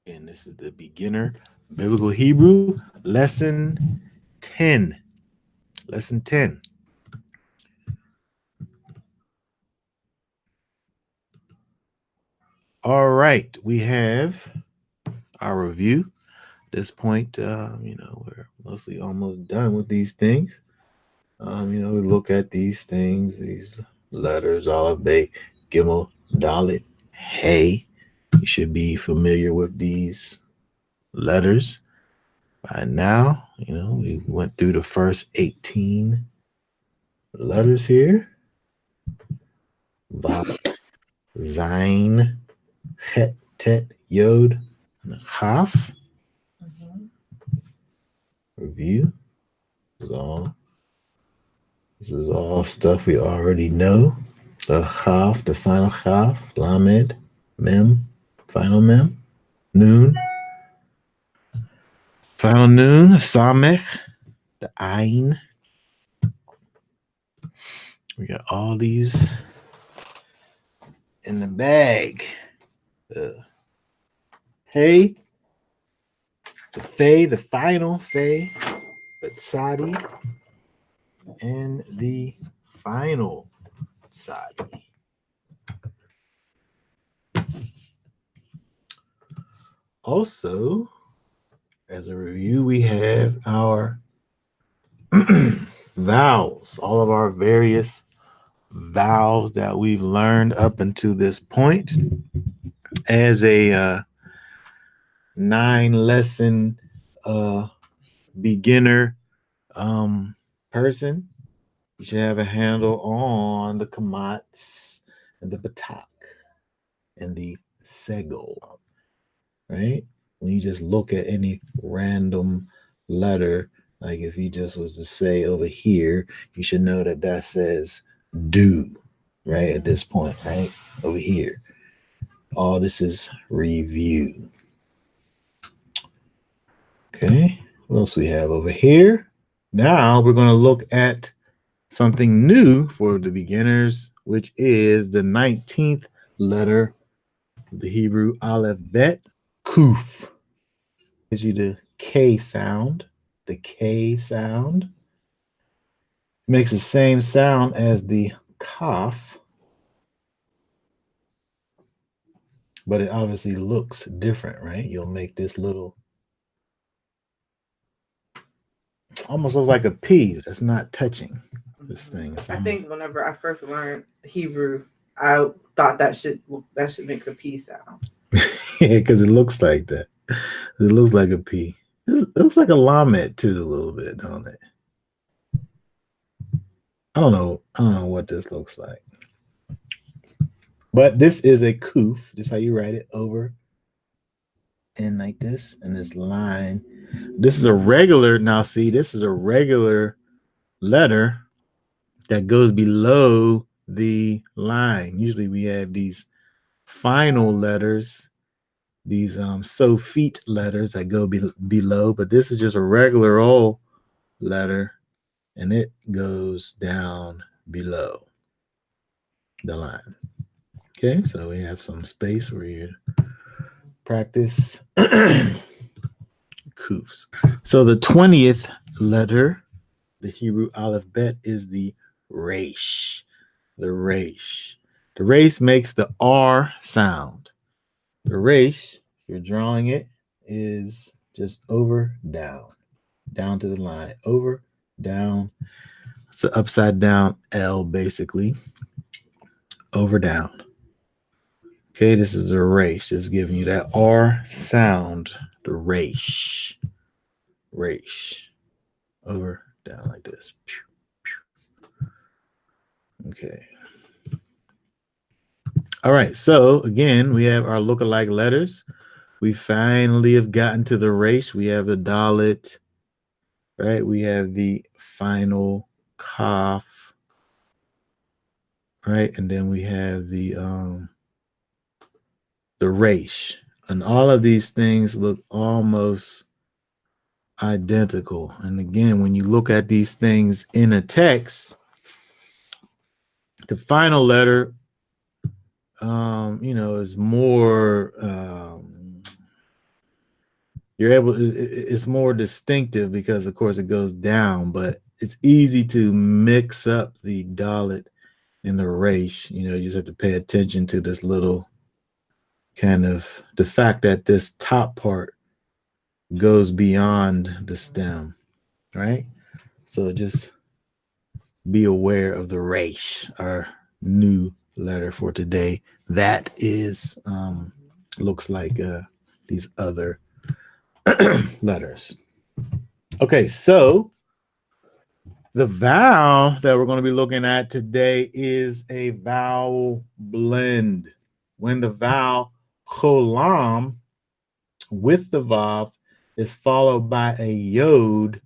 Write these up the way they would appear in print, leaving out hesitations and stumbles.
And this is the beginner biblical Hebrew lesson 10. Lesson 10. All right, we have our review. At this point, we're mostly almost done with these things. We look at these things, these letters, Aleph, Bay, Gimel, Dalet, Hey. You should be familiar with these letters by now. We went through the first 18 letters here. Vav, Zain, Het, Tet, Yod, and Chaf. Review. This is all stuff we already know. The Chaf, the final Chaf, Lamed, Mem, final Mem, Noon, final Noon, Samech, the Ain. We got all these in the bag. The Hey, the Fey, the final Fey, the Sadi, and the final Sadi. Also, as a review, we have our vowels, all of our various vowels that we've learned up until this point. As a 9-lesson beginner person, you should have a handle on the Kamats and the Patach and the Segol, right? When you just look at any random letter, like if you just was to say over here, you should know that that says do, right? At this point, right? Over here. All this is review. Okay, what else we have over here? Now we're going to look at something new for the beginners, which is the 19th letter of the Hebrew alphabet, Kuf. Gives you the K sound. The K sound makes the same sound as the Kaf, but it obviously looks different, right? You'll make this little, almost looks like a P that's not touching this thing. I think whenever I first learned Hebrew, I thought that should make a P sound. Yeah, because it looks like that. It looks like a P. It looks like a lamed too, a little bit, don't it? I don't know what this looks like. But this is a kuf. This is how you write it, over and like this, and this line. This is a regular, now see, this is a regular letter that goes below the line. Usually we have these final letters, these Sophite letters that go below, but this is just a regular old letter, and it goes down below the line. Okay, so we have some space where you practice kufs. So the 20th letter, the Hebrew alphabet, is the Resh. The Resh. The Resh makes the R sound. The Resh, if you're drawing it, is just over, down to the line, over, down. It's an upside down L, basically. Over, down. Okay, this is the Resh. It's giving you that R sound. The Resh. Resh. Over, down like this. Okay. All right, so again, we have our lookalike letters. We finally have gotten to the Resh. We have the Dalet, right? We have the final Kaf, right? And then we have the Resh. And all of these things look almost identical. And again, when you look at these things in a text, the final letter, is more you're able. It's more distinctive because, of course, it goes down, but it's easy to mix up the dalit and the resh. You just have to pay attention to this little kind of the fact that this top part goes beyond the stem, right? So just be aware of the resh, our new letter for today. That is looks like these other letters. Okay, so the vowel that we're going to be looking at today is a vowel blend. When the vowel cholam with the vav is followed by a yod,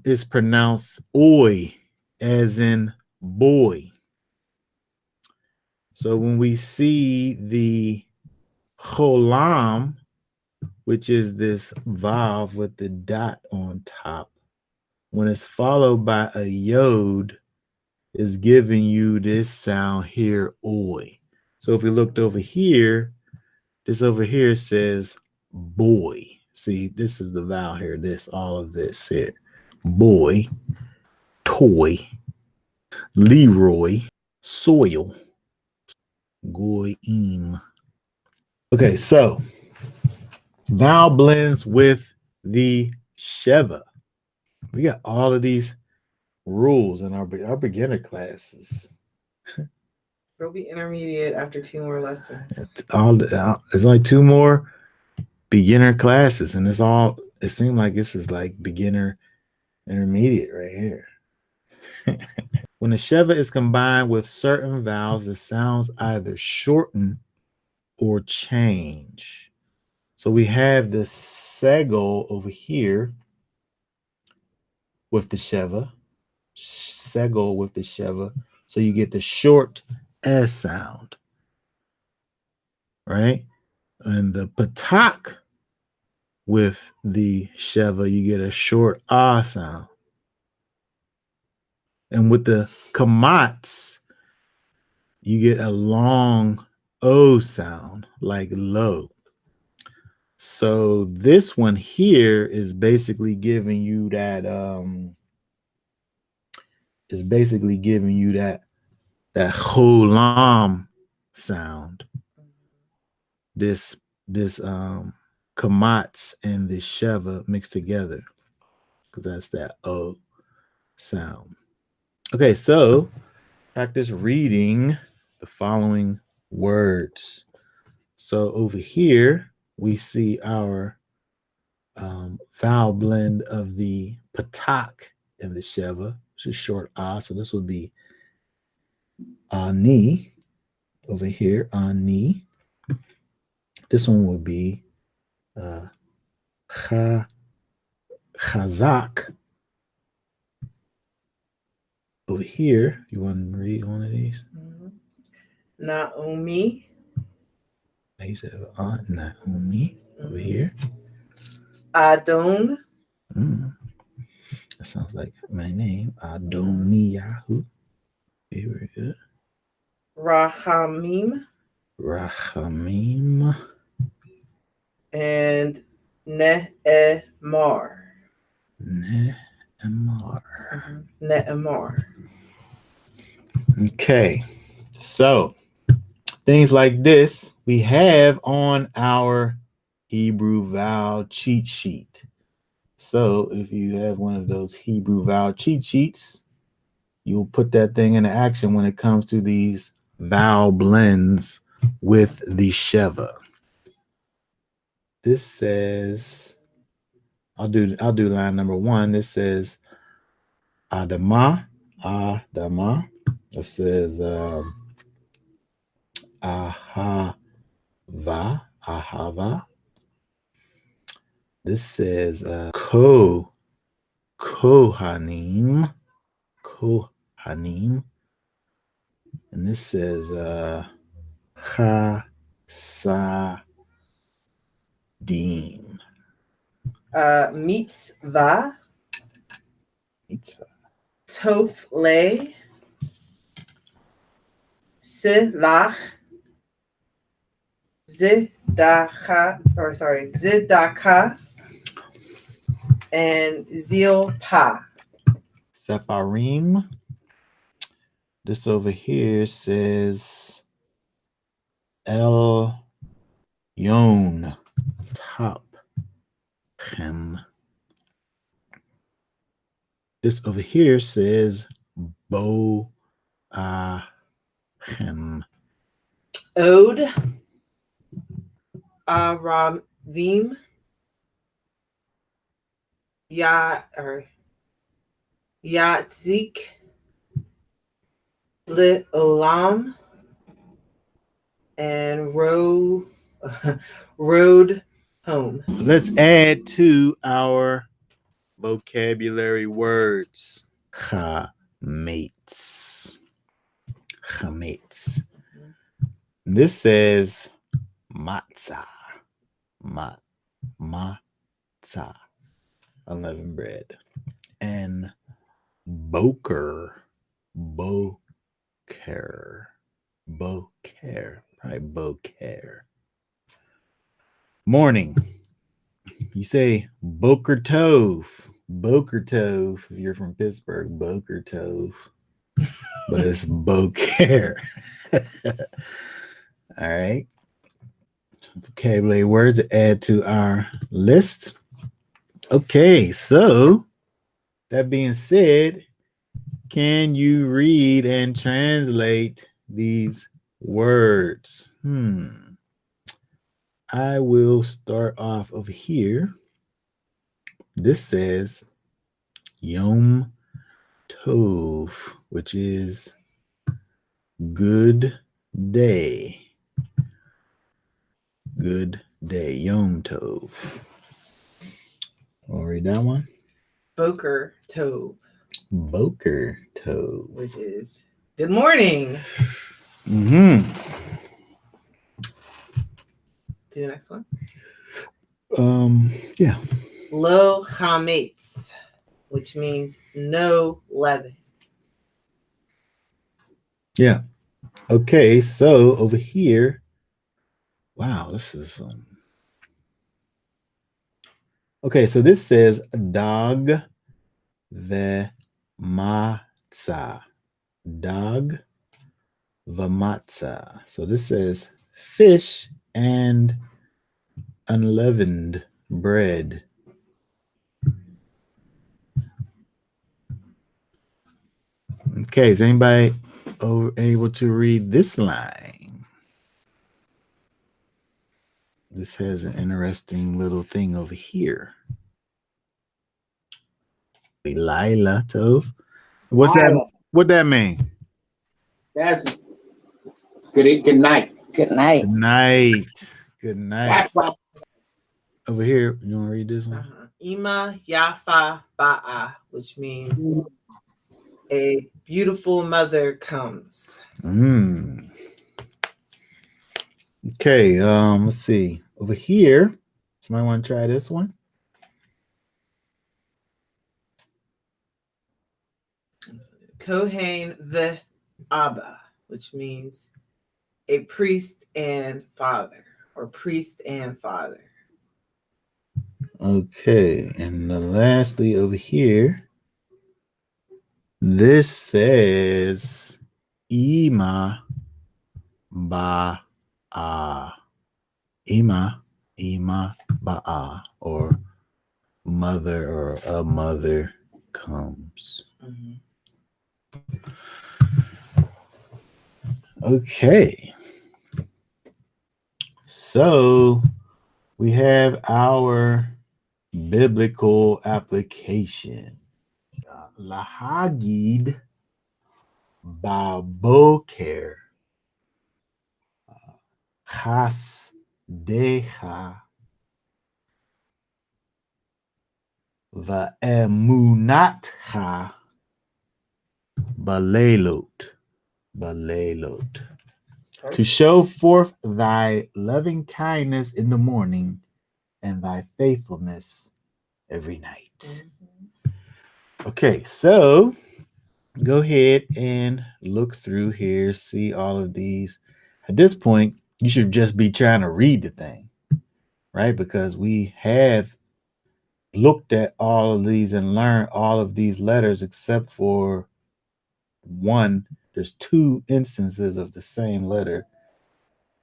is pronounced oi, as in boy. So when we see the cholam, which is this vav with the dot on top, when it's followed by a yod, is giving you this sound here, oi. So if we looked over here, this over here says boy. See, this is the vowel here, all of this here. Boy, toy, Leroy, soil, goyim. Okay, so vowel blends with the Sheva. We got all of these rules in our beginner classes. They'll be intermediate after 2 more lessons. It's like 2 more beginner classes, and it seems like this is like beginner intermediate right here. When the Sheva is combined with certain vowels, the sounds either shorten or change. So we have the Segol over here with the Sheva, Segol with the Sheva. So you get the short S sound, right? And the Patach with the Sheva, you get a short ah sound. And with the Kamats, you get a long O sound, like low. So this one here is basically giving you that that cholam sound. This kamats and the sheva mixed together, because that's that O sound. Okay, so practice reading the following words. So over here we see our vowel blend of the patak and the sheva, which is short ah. So this would be ani over here, ani. This one would be chazak. Over here, you want to read one of these? Naomi. He said, Naomi over here. Adon. That sounds like my name, Adoniyahu. Very good. Rahamim. Rachamim. And Ne'emar. Ne'emar. Okay, so things like this we have on our Hebrew vowel cheat sheet. So if you have one of those Hebrew vowel cheat sheets, you'll put that thing into action when it comes to these vowel blends with the Sheva. This says, I'll do line number 1. This says Adama. It says Ahava. This says Kohanim. And this says Chasadim. Mitzvah. Tofle. Silach. Zidaka, and Zilpa. Sepharim. This over here says El Yon, top hem. This over here says Bo hem. Ode Aravim Yatzik Lit Olam and Road Home. Let's add to our vocabulary words. Kamats. Kamats. This says matzah. Matzah. Unleavened bread. And boker. Boker. Probably boker. Morning. You say Boker Tov. Boker Tov. If you're from Pittsburgh, Boker Tov. But it's Boker. All right. Vocabulary words to add to our list. Okay, so that being said, can you read and translate these words? I will start off over here. This says Yom Tov, which is good day. Good day. Yom Tov. I'll read that one. Boker Tov. Boker Tov. Which is good morning. Do the next one. Yeah. Lo Chametz, which means no leaven. Yeah. Okay, so over here, wow, this is okay, so this says dog the matzah. Dog the matzah. So this says fish and unleavened bread. Okay, is anybody able to read this line? This has an interesting little thing over here. Lila Tov. What's that? What that mean? That's good night. Good night. Good night. Good night. That's what. Over here, you want to read this one? Ima Yafa Ba'a, which means a beautiful mother comes. Okay, let's see. Over here, somebody want to try this one? Kohen the Abba, which means a priest and father, or priest and father. Okay, and lastly over here, this says Ima Ba'a. Ima Ba'a, or mother, or a mother comes. Okay. So we have our biblical application. Lahagid Baboker Chasdecha Va'emunatcha Balelot. To show forth thy loving kindness in the morning and thy faithfulness every night. Okay, so go ahead and look through here, see all of these. At this point, you should just be trying to read the thing. right? Because we have looked at all of these and learned all of these letters except for one. There's two instances of the same letter.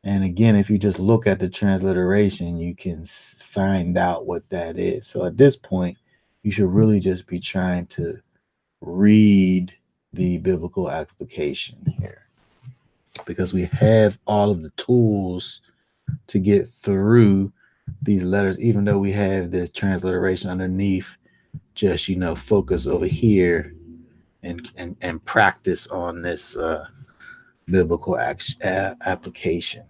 And again, if you just look at the transliteration, you can find out what that is. So at this point, you should really just be trying to read the biblical application here, because we have all of the tools to get through these letters, even though we have this transliteration underneath. Just focus over here and practice on this biblical application.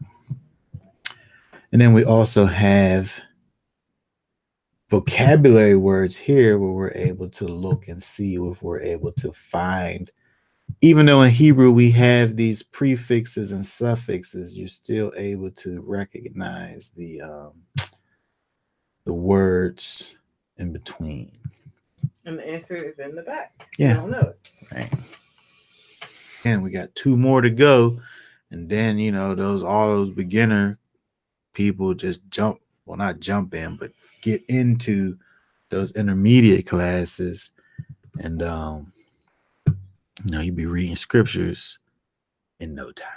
And then we also have vocabulary words here where we're able to look and see if we're able to find. Even though in Hebrew we have these prefixes and suffixes, you're still able to recognize the words in between. And the answer is in the back. Yeah. You don't know it. Right. And we got two more to go. And then, all those beginner people just not jump in, but get into those intermediate classes. And, you'll be reading scriptures in no time.